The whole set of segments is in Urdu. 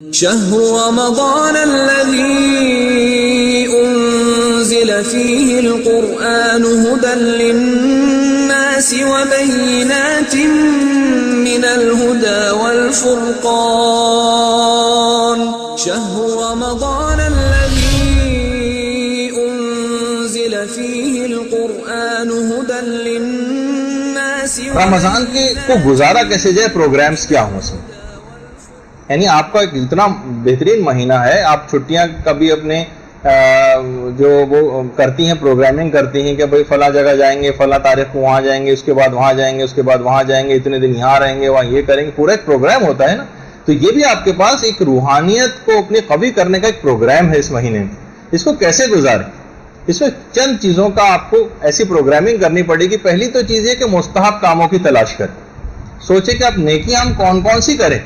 شهر رمضان الذي أنزل فيه القرآن هدى للناس وبينات من الهدى والفرقان شهر رمضان الذي أنزل فيه القرآن هدى للناس رمضان کو گزارا کیسے جائے، پروگرامز کیا ہوں اس میں، یعنی آپ کا اتنا بہترین مہینہ ہے، آپ چھٹیاں کبھی اپنے جو وہ کرتی ہیں، پروگرامنگ کرتی ہیں کہ بھئی فلاں جگہ جائیں گے، فلاں تاریخ کو وہاں جائیں گے، اس کے بعد وہاں جائیں گے، اس کے بعد وہاں جائیں گے، اتنے دن یہاں رہیں گے، وہاں یہ کریں گے، پورا ایک پروگرام ہوتا ہے نا. تو یہ بھی آپ کے پاس ایک روحانیت کو اپنی قوی کرنے کا ایک پروگرام ہے اس مہینے میں. اس کو کیسے گزاریں، اس میں چند چیزوں کا آپ کو ایسی پروگرامنگ کرنی پڑے گی. پہلی تو چیز یہ کہ مستحب کاموں کی تلاش کریں، سوچیں کہ آپ نیکیاں ہم کون کون سی کریں،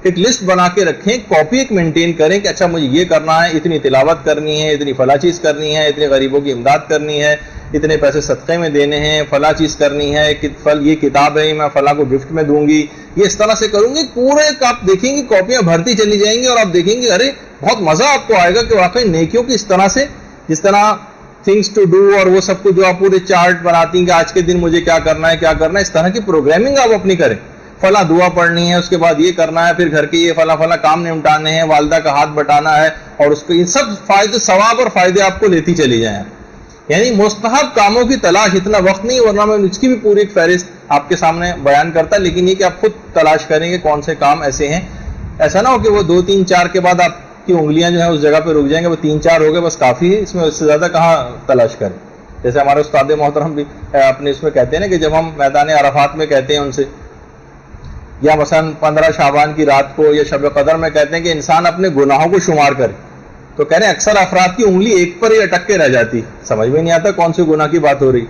ایک لسٹ بنا کے رکھیں، کاپی ایک مینٹین کریں کہ اچھا مجھے یہ کرنا ہے، اتنی تلاوت کرنی ہے، اتنی فلاں چیز کرنی ہے، اتنے غریبوں کی امداد کرنی ہے، اتنے پیسے صدقے میں دینے ہیں، فلاں چیز کرنی ہے، یہ کتاب ہے میں فلاں کو گفٹ میں دوں گی، یہ اس طرح سے کروں گی. پورے آپ دیکھیں گے کاپیاں بھرتی چلی جائیں گی اور آپ دیکھیں گے ارے بہت مزہ آپ کو آئے گا کہ واقعی نیکیوں کی اس طرح سے، جس طرح تھنگس ٹو ڈو اور وہ سب کو جو آپ پورے چارٹ بناتی ہیں کہ آج کے دن مجھے کیا کرنا ہے کیا کرنا ہے، اس طرح کی پروگرامنگ آپ اپنی کریں. فلاں دعا پڑھنی ہے، اس کے بعد یہ کرنا ہے، پھر گھر کے یہ فلاں فلاں کام نمٹانے ہیں، والدہ کا ہاتھ بٹانا ہے، اور اس کو یہ سب فائدے، ثواب اور فائدے آپ کو لیتی چلی جائیں. یعنی مستحب کاموں کی تلاش، اتنا وقت نہیں ورنہ میں اس کی بھی پوری ایک فہرست آپ کے سامنے بیان کرتا، لیکن یہ کہ آپ خود تلاش کریں گے کون سے کام ایسے ہیں. ایسا نہ ہو کہ وہ 2 3 4 کے بعد آپ کی انگلیاں جو ہیں اس جگہ پہ رک جائیں گے، وہ 3 4 ہو گئے بس کافی ہے، اس میں اس سے زیادہ کہاں تلاش کریں. جیسے ہمارے استاد محترم بھی اپنے اس میں کہتے ہیں نا کہ جب ہم میدان عرفات میں کہتے ہیں ان سے، یا مثلا 15 شعبان کی رات کو یا شب قدر میں کہتے ہیں کہ انسان اپنے گناہوں کو شمار کرے، تو کہہ رہے ہیں اکثر افراد کی انگلی ایک پر ہی اٹک کے رہ جاتی، سمجھ میں نہیں آتا کون سے گناہ کی بات ہو رہی،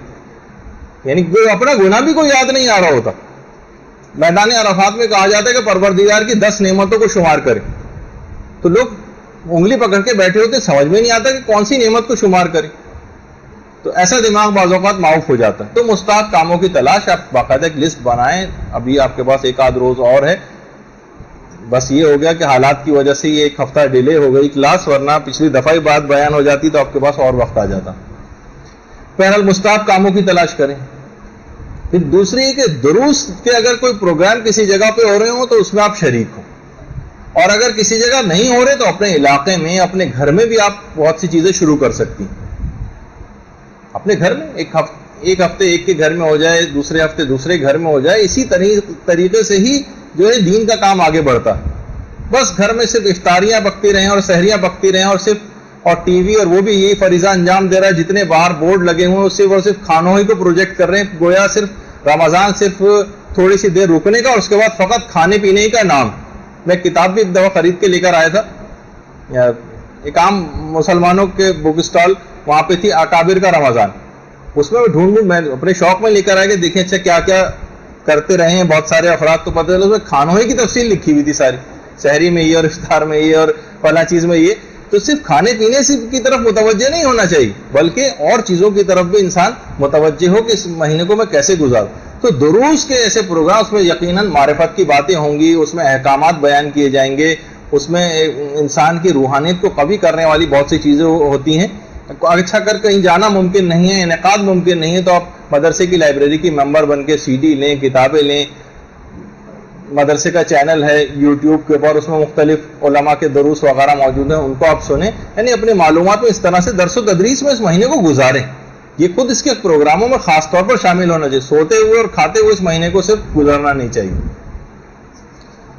یعنی کوئی اپنا گناہ بھی کوئی یاد نہیں آ رہا ہوتا. میدان عرفات میں کہا جاتا ہے کہ پروردگار کی 10 نعمتوں کو شمار کرے، تو لوگ انگلی پکڑ کے بیٹھے ہوتے، سمجھ میں نہیں آتا کہ کون سی نعمت کو شمار کرے. تو ایسا دماغ بعض اوقات معاف ہو جاتا ہے. تو مستحب کاموں کی تلاش، آپ باقاعدہ ایک لسٹ بنائیں. ابھی آپ کے پاس ایک آدھ روز اور ہے، بس یہ ہو گیا کہ حالات کی وجہ سے یہ ایک ہفتہ ڈیلے ہو گئی کلاس، ورنہ پچھلی دفعہ ہی بات بیان ہو جاتی تو آپ کے پاس اور وقت آ جاتا. بہرحال مستحب کاموں کی تلاش کریں. پھر دوسری ہے کہ دروس کے اگر کوئی پروگرام کسی جگہ پہ ہو رہے ہوں تو اس میں آپ شریک ہوں، اور اگر کسی جگہ نہیں ہو رہے تو اپنے علاقے میں، اپنے گھر میں بھی آپ بہت سی چیزیں شروع کر سکتی ہیں. اپنے گھر میں ایک ہفتے ایک کے گھر میں ہو جائے، دوسرے ہفتے دوسرے گھر میں ہو جائے، اسی طریقے سے ہی جو ہے دین کا کام آگے بڑھتا ہے. بس گھر میں صرف افطاریاں پکتی رہیں اور سحریاں پکتی رہیں، اور ٹی وی اور وہ بھی یہی فریضہ انجام دے رہا ہے، جتنے باہر بورڈ لگے ہوئے ہیں صرف کھانوں ہی کو پروجیکٹ کر رہے ہیں، گویا صرف رمضان صرف تھوڑی سی دیر رکنے کا اور اس کے بعد فقط کھانے پینے کا نام. میں کتاب بھی ایک دفعہ خرید کے لے کر آیا تھا، ایک عام مسلمانوں کے بک اسٹال وہاں پہ تھی، اکابر کا رمضان. اس میں ڈھونڈ میں اپنے شوق میں لے کر آیا کہ دیکھیں اچھا کیا کیا کرتے رہے ہیں بہت سارے افراد. تو پتہ چلا اس میں کھانوں ہی کی تفصیل لکھی ہوئی تھی ساری، سحری میں یہ اور افطار میں یہ اور فلاں چیز میں یہ. تو صرف کھانے پینے کی طرف متوجہ نہیں ہونا چاہیے، بلکہ اور چیزوں کی طرف بھی انسان متوجہ ہو کہ اس مہینے کو میں کیسے گزاروں. تو دروس کے ایسے پروگرام، اس میں یقیناً معرفت کی باتیں ہوں گی، اس میں احکامات بیان کیے جائیں گے، اس میں انسان کی روحانیت کو قوی کرنے والی بہت سی چیزیں ہوتی ہیں. اچھا کر کہیں جانا ممکن نہیں ہے، انعقاد ممکن نہیں ہے، تو آپ مدرسے کی لائبریری کی ممبر بن کے CD لیں، کتابیں لیں. مدرسے کا چینل ہے یوٹیوب کے اوپر، اس میں مختلف علماء کے دروس وغیرہ موجود ہیں، ان کو آپ سنیں. یعنی اپنی معلومات میں اس طرح سے درس و تدریس میں اس مہینے کو گزاریں. یہ خود اس کے پروگراموں میں خاص طور پر شامل ہونا چاہیے. سوتے ہوئے اور کھاتے ہوئے اس مہینے کو صرف گزارنا نہیں چاہیے.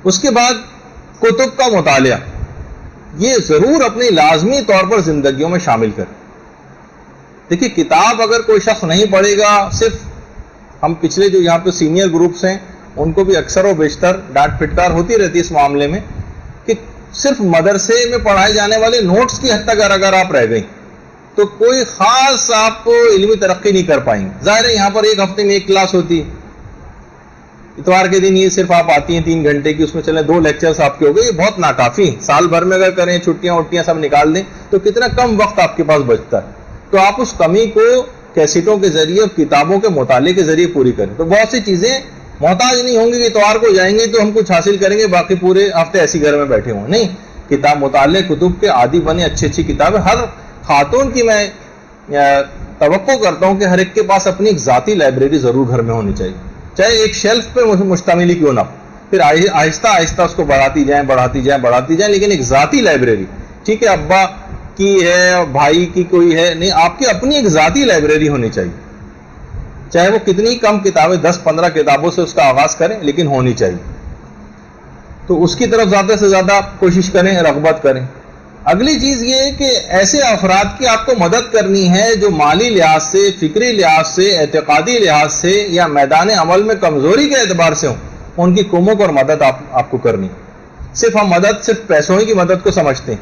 اس کے بعد کتب کا مطالعہ، یہ ضرور اپنی لازمی طور پر زندگیوں میں شامل کریں. دیکھیے کتاب اگر کوئی شخص نہیں پڑھے گا، صرف ہم پچھلے جو یہاں پہ سینئر گروپس ہیں ان کو بھی اکثر و بیشتر ڈانٹ پھٹکار ہوتی رہتی ہے اس معاملے میں کہ صرف مدرسے میں پڑھائے جانے والے نوٹس کی حد تک اگر آپ رہ گئیں تو کوئی خاص آپ علمی ترقی نہیں کر پائیں گے. ظاہر ہے یہاں پر ایک ہفتے میں ایک کلاس ہوتی ہے، اتوار کے دن یہ صرف آپ آتی ہیں 3 گھنٹے کی، اس میں چلیں 2 لیکچرز آپ کے ہو گئے، یہ بہت ناکافی. سال بھر میں اگر کریں، چھٹیاں وٹیاں سب نکال دیں تو کتنا کم وقت آپ کے پاس بچتا ہے. تو آپ اس کمی کو کیسٹوں کے ذریعے اور کتابوں کے مطالعے کے ذریعے پوری کریں. تو بہت سی چیزیں محتاج نہیں ہوں گے کہ اتوار کو جائیں گے تو ہم کچھ حاصل کریں گے باقی پورے ہفتے ایسی گھر میں بیٹھے ہوں. نہیں, کتاب مطالعے کتب کے عادی بنے, اچھی اچھی کتابیں. ہر خاتون کی میں توقع کرتا ہوں کہ ہر ایک کے پاس اپنی ایک ذاتی لائبریری ضرور گھر میں ہونی چاہیے, چاہے ایک شیلف پہ مشتمل ہی کیوں نہ ہو, پھر آہستہ آہستہ اس کو بڑھاتی جائیں, لیکن ایک ذاتی لائبریری. ٹھیک ہے, ابا کی ہے, بھائی کی کوئی ہے, نہیں, آپ کی اپنی ایک ذاتی لائبریری ہونی چاہیے, چاہے وہ کتنی کم کتابیں 10-15 کتابوں سے اس کا آغاز کریں, لیکن ہونی چاہیے. تو اس کی طرف زیادہ سے زیادہ کوشش کریں, رغبت کریں. اگلی چیز یہ ہے کہ ایسے افراد کی آپ کو مدد کرنی ہے جو مالی لحاظ سے, فکری لحاظ سے, اعتقادی لحاظ سے یا میدان عمل میں کمزوری کے اعتبار سے ہوں, ان کی کمک اور مدد آپ کو کرنی. صرف ہم مدد صرف پیسوں ہی کی مدد کو سمجھتے ہیں.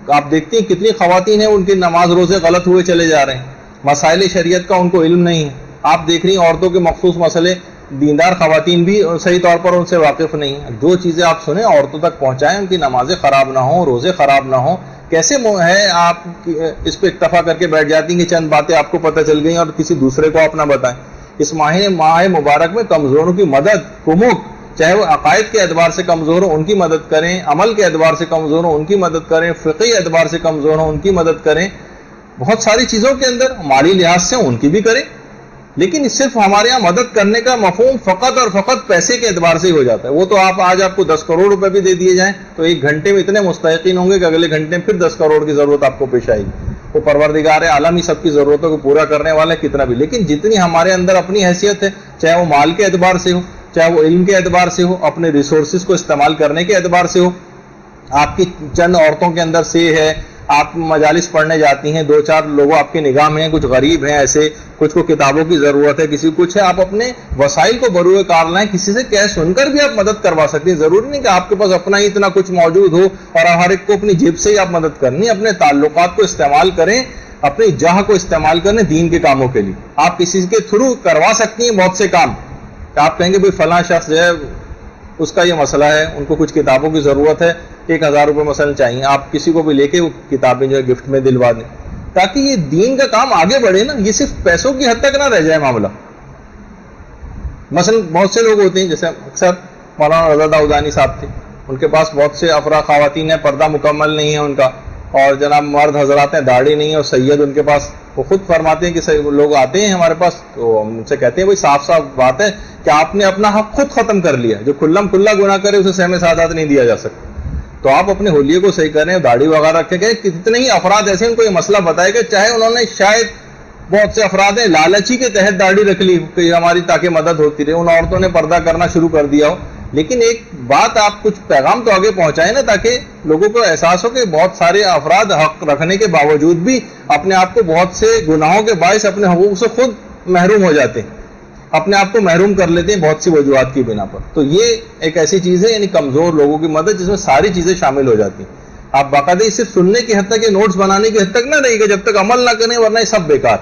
آپ دیکھتے ہیں کتنی خواتین ہیں ان کے نماز روزے غلط ہوئے چلے جا رہے ہیں, مسائل شریعت کا ان کو علم نہیں ہے. آپ دیکھ رہی ہیں عورتوں کے مخصوص مسئلے دیندار خواتین بھی صحیح طور پر ان سے واقف نہیں ہیں. جو چیزیں آپ سنیں عورتوں تک پہنچائیں, ان کی نمازیں خراب نہ ہوں, روزے خراب نہ ہوں. کیسے ہے آپ اس پہ اکتفا کر کے بیٹھ جاتی ہیں کہ چند باتیں آپ کو پتہ چل گئیں اور کسی دوسرے کو آپ نہ بتائیں. اس ماہ مبارک میں کمزوروں کی مدد, کمک, چاہے وہ عقائد کے اعتبار سے کمزور ہوں ان کی مدد کریں, عمل کے اعتبار سے کمزور ہوں ان کی مدد کریں, فقہی اعتبار سے کمزور ہوں ان کی مدد کریں. بہت ساری چیزوں کے اندر مالی لحاظ سے ان کی بھی کریں. لیکن صرف ہمارے یہاں مدد کرنے کا مفہوم فقط اور فقط پیسے کے اعتبار سے ہی ہو جاتا ہے. وہ تو آج آپ کو 10 کروڑ روپے بھی دے دیے جائیں تو ایک گھنٹے میں اتنے مستحقین ہوں گے کہ اگلے گھنٹے میں پھر 10 کروڑ کی ضرورت آپ کو پیش آئے گی. وہ پروردگار عالم ہی سب کی ضرورتوں کو پورا کرنے والا ہے کتنا بھی. لیکن جتنی ہمارے اندر اپنی حیثیت ہے, چاہے وہ مال کے اعتبار سے ہو, چاہے وہ علم کے اعتبار سے ہو, اپنے ریسورسز کو استعمال کرنے کے اعتبار سے ہو. آپ کی چند عورتوں کے اندر سے ہے, آپ مجالس پڑھنے جاتی ہیں, 2-4 لوگ آپ کی نگاہ میں ہیں, کچھ غریب ہیں ایسے, کچھ کو کتابوں کی ضرورت ہے, کسی کو کچھ ہے, آپ اپنے وسائل کو بروئے کار لائیں. کسی سے کیش سن کر بھی آپ مدد کروا سکتے ہیں. ضروری نہیں کہ آپ کے پاس اپنا ہی اتنا کچھ موجود ہو اور ہر ایک کو اپنی جیب سے ہی آپ مدد کرنی. اپنے تعلقات کو استعمال کریں, اپنی جاہ کو استعمال کریں دین کے کاموں کے لیے. آپ کسی کے تھرو کروا سکتی ہیں بہت سے کام. آپ کہیں گے بھائی فلاں شخص جو ہے اس کا یہ مسئلہ ہے, ان کو کچھ کتابوں کی ضرورت ہے, 1000 روپے مثلا چاہیے, آپ کسی کو بھی لے کے وہ کتابیں جو ہے گفٹ میں دلوا دیں تاکہ یہ دین کا کام آگے بڑھے نا. یہ صرف پیسوں کی حد تک نہ رہ جائے معاملہ. مثلا بہت سے لوگ ہوتے ہیں, جیسے اکثر مولانا رضا داؤدانی صاحب تھے, ان کے پاس بہت سے افراد خواتین ہیں, پردہ مکمل نہیں ہے ان کا, اور جناب مرد حضرات ہیں داڑھی نہیں ہے, اور سید ان کے پاس, وہ خود فرماتے ہیں کہ لوگ آتے ہیں ہمارے پاس تو ہم ان سے کہتے ہیں بھائی صاف صاف بات ہے کہ آپ نے اپنا حق خود ختم کر لیا. جو کھلم کھلا گناہ کرے اسے سہم سعادت نہیں دیا جا سکتا. تو آپ اپنے ہولیے کو صحیح کریں, داڑھی وغیرہ رکھے گئے. کتنے ہی افراد ایسے ان کو یہ مسئلہ بتائے گا, چاہے انہوں نے شاید بہت سے افراد ہیں لالچی کے تحت داڑھی رکھ لی کہ ہماری تاکہ مدد ہوتی رہے, ان عورتوں نے پردہ کرنا شروع کر دیا ہو. لیکن ایک بات, آپ کچھ پیغام تو آگے پہنچائیں نا تاکہ لوگوں کو احساس ہو کہ بہت سارے افراد حق رکھنے کے باوجود بھی اپنے آپ کو بہت سے گناہوں کے باعث اپنے حقوق سے خود محروم ہو جاتے ہیں, اپنے آپ کو محروم کر لیتے ہیں بہت سی وجوہات کی بنا پر. تو یہ ایک ایسی چیز ہے, یعنی کمزور لوگوں کی مدد, جس میں ساری چیزیں شامل ہو جاتی ہیں. آپ باقاعدہ صرف سننے کی حد تک, یہ نوٹس بنانے کی حد تک نہ رہے گا جب تک عمل نہ کریں, ورنہ یہ سب بیکار.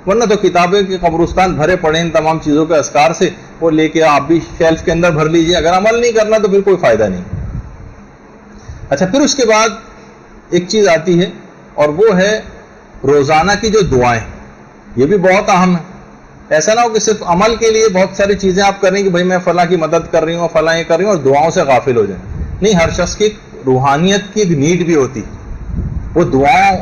ورنہ تو کتابیں کے قبرستان بھرے پڑے ان تمام چیزوں کے اذکار سے, وہ لے کے آپ بھی شیلف کے اندر بھر لیجئے. اگر عمل نہیں کرنا تو پھر کوئی فائدہ نہیں. اچھا, پھر اس کے بعد ایک چیز آتی ہے اور وہ ہے روزانہ کی جو دعائیں. یہ بھی بہت اہم ہے. ایسا نہ ہو کہ صرف عمل کے لیے بہت ساری چیزیں آپ کریں کہ بھائی میں فلاں کی مدد کر رہی ہوں, فلاں یہ کر رہی ہوں, اور دعاؤں سے غافل ہو جائیں. نہیں, ہر شخص کی روحانیت کی ایک نیڈ بھی ہوتی, وہ دعاؤں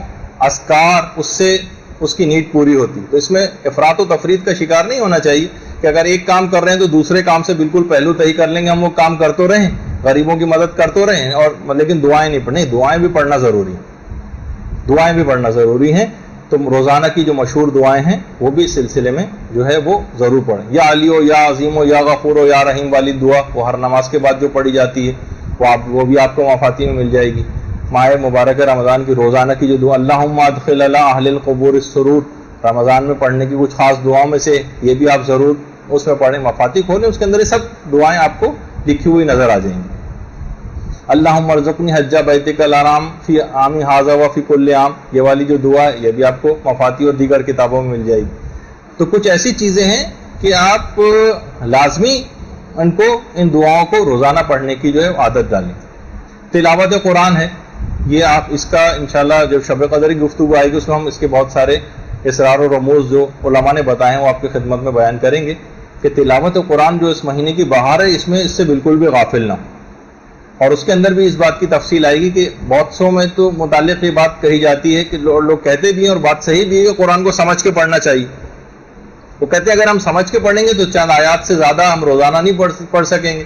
اذکار اس سے اس کی نیڈ پوری ہوتی. تو اس میں افراط و تفرید کا شکار نہیں ہونا چاہیے کہ اگر ایک کام کر رہے ہیں تو دوسرے کام سے بالکل پہلو تہی کر لیں گے, ہم وہ کام کرتے رہیں, غریبوں کی مدد کرتے رہیں, اور لیکن دعائیں نہیں پڑھیں. دعائیں بھی پڑھنا ضروری ہے, دعائیں بھی پڑھنا ضروری ہیں. تو روزانہ کی جو مشہور دعائیں ہیں وہ بھی اس سلسلے میں جو ہے وہ ضرور پڑھیں. یا علی ہو, یا عظیم ہو, یا غفور ہو, یا رحیم والی دعا, وہ ہر نماز کے بعد جو پڑھی جاتی ہے وہ بھی آپ کو مفاتی میں مل جائے گی. ماہ مبارک رمضان کی روزانہ کی جو دعا, اللہم ادخل علی اہل القبور السرور, رمضان میں پڑھنے کی کچھ خاص دعاؤں میں سے یہ بھی آپ ضرور اس میں پڑھیں. مفاتی کھولیں, اس کے اندر یہ سب دعائیں آپ کو لکھی ہوئی نظر آ جائیں گی. اللہم ارزقنی حج بیتک الحرام فی عامی ھذا و فی کل عام, یہ والی جو دعا ہے یہ بھی آپ کو مفاتی اور دیگر کتابوں میں مل جائے گی. تو کچھ ایسی چیزیں ہیں کہ آپ لازمی ان دعاؤں کو روزانہ پڑھنے کی جو ہے عادت ڈالیں. تلاوت قرآن ہے, یہ آپ اس کا انشاءاللہ جب شب قدر کی گفتگو آئے گی اس میں ہم اس کے بہت سارے اسرار و رموز جو علماء نے بتائے ہیں وہ آپ کی خدمت میں بیان کریں گے. کہ تلاوت قرآن جو اس مہینے کی بہار ہے اس میں اس سے بالکل بھی غافل نہ ہو. اور اس کے اندر بھی اس بات کی تفصیل آئے گی کہ بہت سو میں تو متعلق یہ بات کہی جاتی ہے کہ لوگ کہتے بھی ہیں اور بات صحیح بھی ہے کہ قرآن کو سمجھ کے پڑھنا چاہیے. وہ کہتے ہیں اگر ہم سمجھ کے پڑھیں گے تو چند آیات سے زیادہ ہم روزانہ نہیں پڑھ سکیں گے.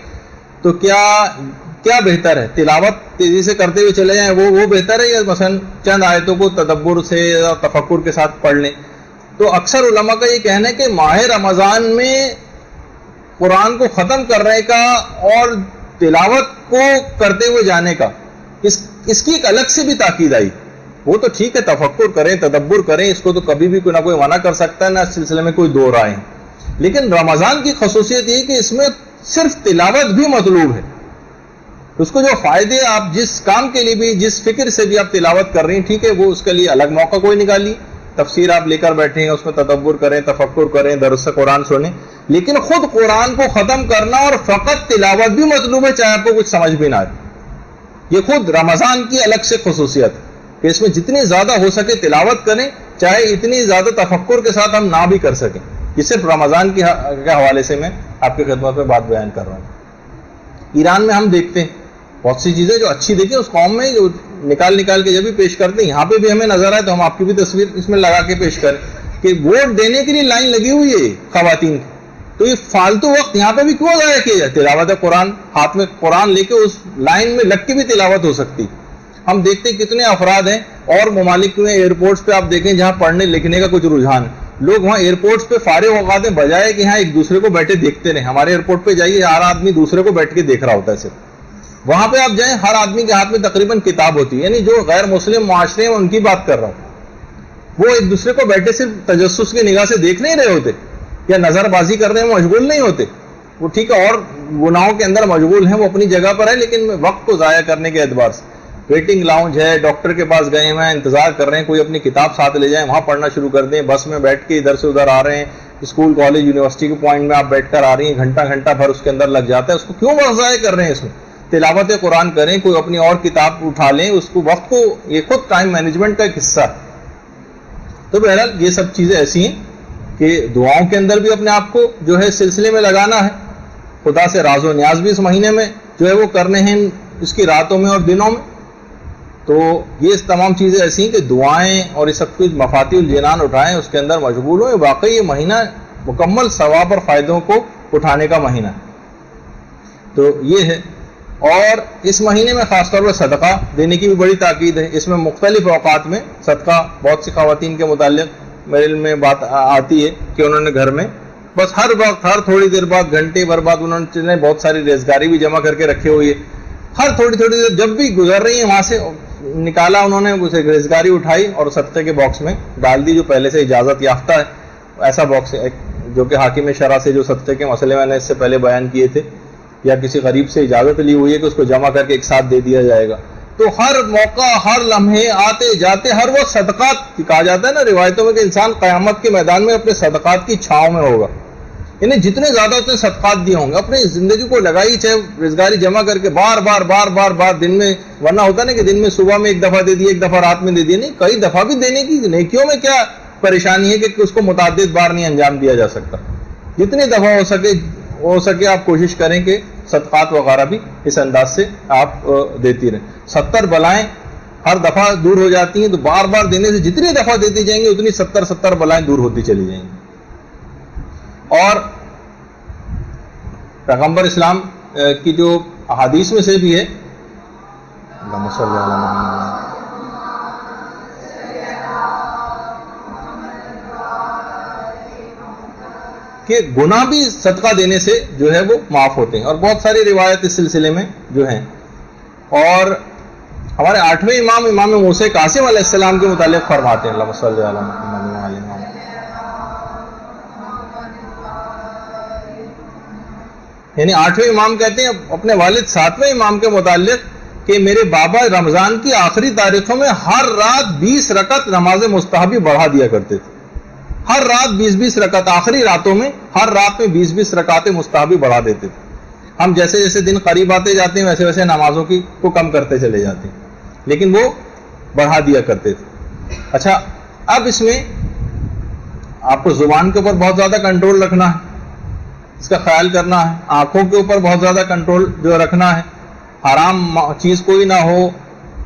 تو کیا بہتر ہے؟ تلاوت تیزی سے کرتے ہوئے چلے جائیں وہ بہتر ہے یا مثلا چند آیتوں کو تدبر سے یا تفکر کے ساتھ پڑھ لیں؟ تو اکثر علماء کا یہ کہنا ہے کہ ماہ رمضان میں قرآن کو ختم کرنے کا اور تلاوت کو کرتے ہوئے جانے کا اس کی ایک الگ سے بھی تاکید آئی. وہ تو ٹھیک ہے تفکر کریں تدبر کریں، اس کو تو کبھی بھی کوئی نہ کوئی منع کر سکتا ہے، نہ اس سلسلے میں کوئی دو رائے ہیں. لیکن رمضان کی خصوصیت یہ کہ اس میں صرف تلاوت بھی مطلوب ہے. اس کو جو فائدے آپ جس کام کے لیے بھی جس فکر سے بھی آپ تلاوت کر رہی ہیں ٹھیک ہے، وہ اس کے لیے الگ موقع کوئی نکالیے، تفسیر آپ لے کر بیٹھے ہیں اس میں تدبر کریں تفکر کریں درس قرآن سنیں. لیکن خود قرآن کو ختم کرنا اور فقط تلاوت بھی مطلوب ہے چاہے آپ کو کچھ سمجھ بھی نہ آئے. یہ خود رمضان کی الگ سے خصوصیت ہے کہ اس میں جتنی زیادہ ہو سکے تلاوت کریں، چاہے اتنی زیادہ تفکر کے ساتھ ہم نہ بھی کر سکیں. یہ صرف رمضان کے حوالے سے میں آپ کی خدمت میں بات بیان کر رہا ہوں. ایران میں ہم دیکھتے ہیں بہت سی چیزیں جو اچھی دیکھیں اس قوم میں جو نکال کے جب بھی پیش کرتے ہیں، یہاں پہ بھی ہمیں نظر آئے تو ہم آپ کی بھی تصویر اس میں لگا کے پیش کریں کہ ووٹ دینے کے لیے لائن لگی ہوئی ہے خواتین کی. تو یہ فالتو وقت یہاں پہ بھی کیوں ضائع کیا جائے؟ تلاوت قرآن، ہاتھ میں قرآن لے کے اس لائن میں لگ کے بھی تلاوت ہو سکتی. ہم دیکھتے ہیں کتنے افراد ہیں اور ممالک میں ایئرپورٹس پہ آپ دیکھیں جہاں پڑھنے لکھنے کا کچھ رجحان ہے، لوگ وہاں ایئرپورٹس پہ فارغ اوقات میں بجائے کہ یہاں ایک دوسرے کو بیٹھے دیکھتے رہیں. ہمارے ایئرپورٹ پہ جائیے ہر آدمی دوسرے کو بیٹھ کے دیکھ رہا ہوتا ہے صرف. وہاں پہ آپ جائیں ہر آدمی کے ہاتھ میں تقریباً کتاب ہوتی ہے، یعنی جو غیر مسلم معاشرے ہیں ان کی بات کر رہا ہوں. وہ ایک دوسرے کو بیٹھے صرف تجسس کی نگاہ سے دیکھ نہیں رہے ہوتے یا نظر بازی کرنے میں مشغول نہیں ہوتے. وہ ٹھیک ہے اور گناہوں کے اندر مشغول ہیں، وہ اپنی جگہ پر ہے، لیکن وقت کو ضائع کرنے کے اعتبار سے ویٹنگ لاؤنج ہے، ڈاکٹر کے پاس گئے ہیں انتظار کر رہے ہیں، کوئی اپنی کتاب ساتھ لے جائیں وہاں پڑھنا شروع کر دیں. بس میں بیٹھ کے ادھر سے ادھر آ رہے ہیں، اسکول کالج یونیورسٹی کے پوائنٹ میں آپ بیٹھ کر آ رہی ہیں، گھنٹہ بھر اس کے اندر لگ جاتا ہے. اس کو کیوں وقت ضائع کر رہے ہیں؟ اس میں تلاوت قرآن کریں، کوئی اپنی اور کتاب اٹھا لیں، اس کو وقت کو، یہ خود ٹائم مینجمنٹ کا ایک حصہ ہے. تو بہرحال یہ سب چیزیں ایسی ہیں کہ دعاؤں کے اندر بھی اپنے آپ کو جو ہے سلسلے میں لگانا ہے. خدا سے راز و نیاز بھی اس مہینے میں جو ہے وہ کرنے ہیں، اس کی راتوں میں اور دنوں میں. تو یہ تمام چیزیں ایسی ہیں کہ دعائیں اور یہ سب کچھ مفاتیح الجنان اٹھائیں، اس کے اندر مشغول ہوں. واقعی یہ مہینہ مکمل ثواب اور فائدوں کو اٹھانے کا مہینہ ہے. تو یہ ہے. اور اس مہینے میں خاص طور پر صدقہ دینے کی بھی بڑی تاکید ہے. اس میں مختلف اوقات میں صدقہ، بہت سی خواتین کے متعلق میرے علم میں بات آتی ہے کہ انہوں نے گھر میں بس ہر وقت ہر تھوڑی دیر بعد گھنٹے بھر بعد انہوں نے بہت ساری ریزگاری بھی جمع کر کے رکھے ہوئی ہے. ہر تھوڑی دیر جب بھی گزر رہی ہیں وہاں سے نکالا انہوں نے اسے ریزگاری اٹھائی اور صدقے کے باکس میں ڈال دی، جو پہلے سے اجازت یافتہ ہے. ایسا باکس ہے جو کہ حاکم شرع سے جو صدقے کے مسئلے میں نے اس سے پہلے بیان کیے تھے، یا کسی غریب سے اجازت لی ہوئی ہے کہ اس کو جمع کر کے ایک ساتھ دے دیا جائے گا. تو ہر موقع ہر لمحے آتے جاتے ہر وقت صدقات کہا جاتا ہے نا روایتوں میں کہ انسان قیامت کے میدان میں اپنے صدقات کی چھاؤں میں ہوگا. یعنی جتنے زیادہ اتنے صدقات دیے ہوں گے اپنی زندگی کو لگائی، چاہے روزگاری جمع کر کے بار بار دن میں، ورنہ ہوتا نا کہ دن میں صبح میں ایک دفعہ دے دی ایک دفعہ رات میں دے دی، نہیں کئی دفعہ بھی دینے کی. نیکیوں میں کیا پریشانی ہے کہ اس کو متعدد بار نہیں انجام دیا جا سکتا. جتنی دفعہ ہو سکے آپ کوشش کریں کہ صدقات وغیرہ بھی اس انداز سے آپ دیتی رہیں. 70 بلائیں ہر دفعہ دور ہو جاتی ہیں، تو بار بار دینے سے جتنی دفعہ دیتی جائیں گے اتنی 70 بلائیں دور ہوتی چلی جائیں گی. اور پیغمبر اسلام کی جو احادیث میں سے بھی ہے کہ گناہ بھی صدقہ دینے سے جو ہے وہ معاف ہوتے ہیں، اور بہت ساری روایت اس سلسلے میں جو ہیں. اور ہمارے 8ویں امام موسیٰ قاسم علیہ السلام کے متعلق فرماتے ہیں اللہم صلی علی محمد وعلی محمد، یعنی 8ویں امام کہتے ہیں اپنے والد 7ویں امام کے متعلق کہ میرے بابا رمضان کی آخری تاریخوں میں ہر رات 20 رکعت نماز مستحبی بڑھا دیا کرتے تھے. ہر رات 20 رکعت، آخری راتوں میں ہر رات میں 20 رکعتیں مستحبی بڑھا دیتے تھے. ہم جیسے جیسے دن قریب آتے جاتے ہیں ویسے ویسے نمازوں کی کو کم کرتے چلے جاتے ہیں، لیکن وہ بڑھا دیا کرتے تھے. اچھا، اب اس میں آپ کو زبان کے اوپر بہت زیادہ کنٹرول رکھنا ہے اس کا خیال کرنا ہے، آنکھوں کے اوپر بہت زیادہ کنٹرول جو رکھنا ہے، حرام چیز کوئی نہ ہو،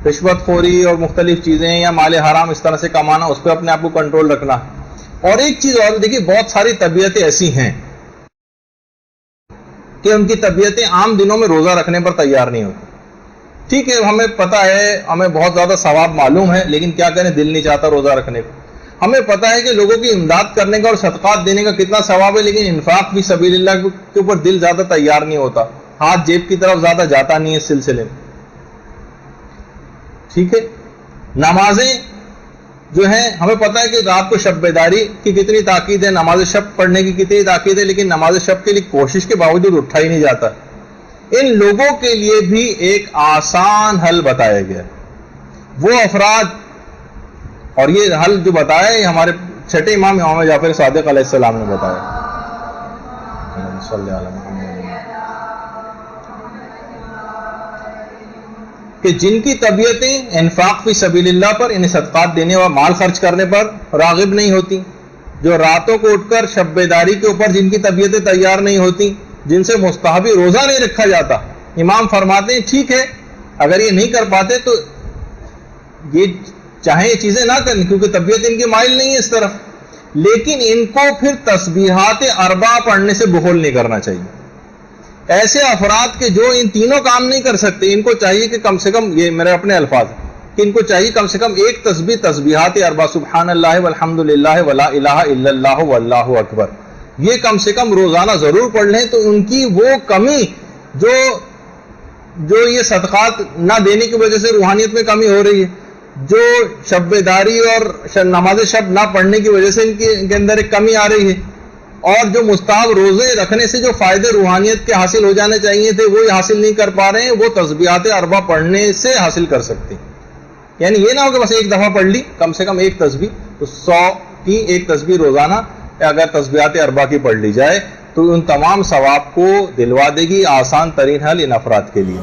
رشوت خوری اور مختلف چیزیں یا مال حرام اس طرح سے کمانا، اس پہ اپنے آپ کو کنٹرول رکھنا ہے۔ اور ایک چیز اور دیکھیے، بہت ساری طبیعتیں ایسی ہیں کہ ان کی طبیعتیں عام دنوں میں روزہ رکھنے پر تیار نہیں ہوتی۔ ٹھیک ہے، ہمیں پتہ ہے، ہمیں بہت زیادہ ثواب معلوم ہے، لیکن کیا کریں، دل نہیں چاہتا روزہ رکھنے کو۔ ہمیں پتہ ہے کہ لوگوں کی امداد کرنے کا اور صدقات دینے کا کتنا ثواب ہے، لیکن انفاق فی سبیل اللہ کے اوپر دل زیادہ تیار نہیں ہوتا، ہاتھ جیب کی طرف زیادہ جاتا نہیں ہے اس سلسلے میں۔ ٹھیک ہے، نمازیں جو ہیں، ہمیں پتہ ہے کہ رات کو شب بیداری کی کتنی تاکید ہے، نماز شب پڑھنے کی کتنی تاکید ہے، لیکن نماز شب کے لیے کوشش کے باوجود اٹھا ہی نہیں جاتا۔ ان لوگوں کے لیے بھی ایک آسان حل بتایا گیا، وہ افراد، اور یہ حل جو بتایا ہے ہمارے چھٹے امام جعفر صادق علیہ السلام نے بتایا، کہ جن کی طبیعتیں انفاق فی سبیل اللہ پر، یعنی صدقات دینے اور مال خرچ کرنے پر راغب نہیں ہوتی، جو راتوں کو اٹھ کر شب بیداری کے اوپر جن کی طبیعتیں تیار نہیں ہوتی، جن سے مستحبی روزہ نہیں رکھا جاتا، امام فرماتے ہیں ٹھیک ہے، اگر یہ نہیں کر پاتے تو یہ چاہیں یہ چیزیں نہ کریں کیونکہ طبیعت ان کی مائل نہیں ہے اس طرف، لیکن ان کو پھر تسبیحات اربع پڑھنے سے بخل نہیں کرنا چاہیے۔ ایسے افراد کے جو ان تینوں کام نہیں کر سکتے، ان کو چاہیے کہ کم سے کم، یہ میرے اپنے الفاظ ہیں، کہ ان کو چاہیے کم سے کم ایک تسبیح تسبیحات اربع، سبحان اللہ والحمد للہ ولا الہ الا اللہ واللہ اکبر، یہ کم سے کم روزانہ ضرور پڑھ لیں، تو ان کی وہ کمی جو یہ صدقات نہ دینے کی وجہ سے روحانیت میں کمی ہو رہی ہے، جو شب بیداری اور نماز شب نہ پڑھنے کی وجہ سے ان کے اندر ایک کمی آ رہی ہے، اور جو مستحب روزے رکھنے سے جو فائدے روحانیت کے حاصل ہو جانے چاہیے تھے وہ حاصل نہیں کر پا رہے ہیں، وہ تسبیحات اربع پڑھنے سے حاصل کر سکتے ہیں۔ یعنی یہ نہ ہو کہ بس ایک دفعہ پڑھ لی، کم سے کم ایک تسبیح، تو 100 کی ایک تسبیح روزانہ اگر تسبیحات اربع کی پڑھ لی جائے تو ان تمام ثواب کو دلوا دے گی۔ آسان ترین حل ان افراد کے لیے۔